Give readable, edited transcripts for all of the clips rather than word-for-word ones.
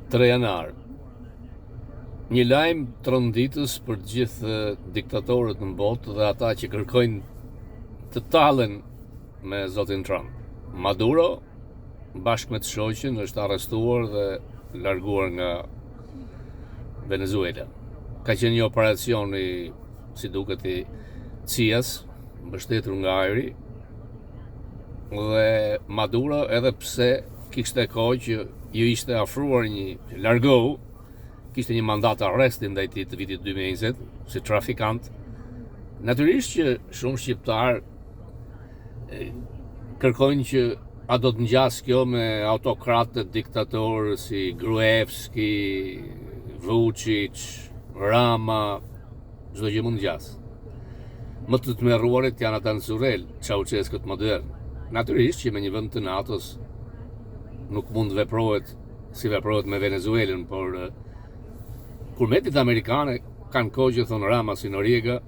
3 janar. Një lajm tronditës për të gjithë diktatorët në botë dhe ata që kërkojnë të tallen me zotin Trump. Maduro, bashkë me të shoqin, është arrestuar dhe larguar nga Venezuela. Ka qenë një operacion si duket i CIA-s, mbështetur nga ajri, dhe Maduro, edhe pse kishte kohë që ju ishte afruar një largohu, kishte një mandat arresti ndaj tij të vitit 2020 si trafikant. Natyrisht që shumë shqiptar kërkojnë që a do të ngjas kjo me autokratë diktatorë si Gruevski, Vučić, Rama, çdo gjë mund ngjas. Më të tmerruarit janë ata në Surrel, Ceaușescu modern. Natyrisht që me një vend të NATO-s nuk mund veprohet si veprohet me Venezuelën, por kur metit amerikane kanë kohë që thonë Rama si Noriega,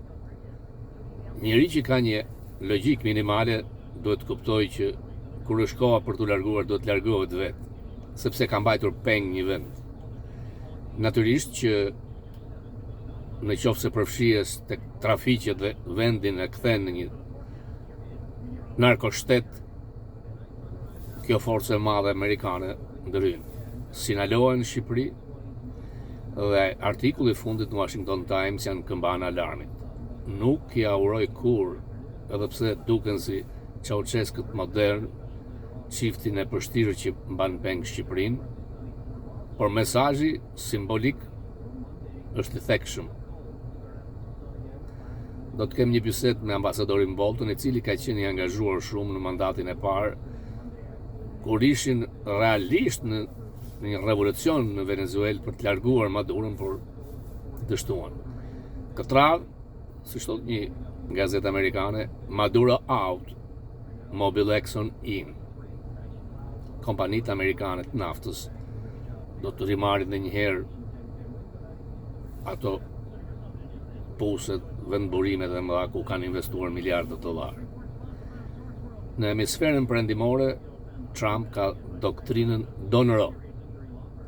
njëri që ka një logjik minimale duhet të kuptojë që kur është koha për të larguar, duhet të largohet vetë, sepse ka mbajtur peng një vend. Natyrisht që në qoftë se përfshihes tek trafiqet dhe vendin e kthen në një narkoshtet, kjo forcë e madhe amerikane ndryn. Sinalohen në Shqipëri dhe artikulli i fundit në Washington Times janë këmbana alarmit. Nuk ja uroj kur, edhe pse duken si Ceaușescu modern, çiftin e përshtirë që mban peng Shqipërinë, por mesazhi simbolik është i thekshëm. Do të kem një bisedë me ambasadorin Bolton, i cili ka qenë i angazhuar shumë në mandatin e parë, kur ishin realisht në një revolucion në Venezuelë për të larguar Maduron, por dështuan. Këtë radhë, si thot një gazetë amerikane, Maduro out, Mobil Exxon in. Kompanitë amerikane të naftës do të rimarin dhe njëherë ato puset, vendburimet dhe mëdha ku kanë investuar miliardë $. Në hemisferën perëndimore, Trump ka doktrinën Donero,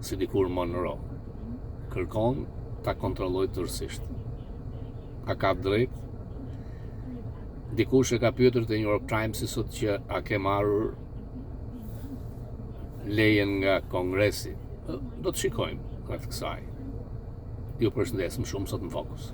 si dikur Monroe. Kërkon ta kontrollojë tërësisht. A ka drejt? Dikush e ka pyetur te New York Times sot që a ke marrur lejen nga Kongresi. Do të shikojmë rreth kësaj. Ju përshëndes më shumë sot në Fokus.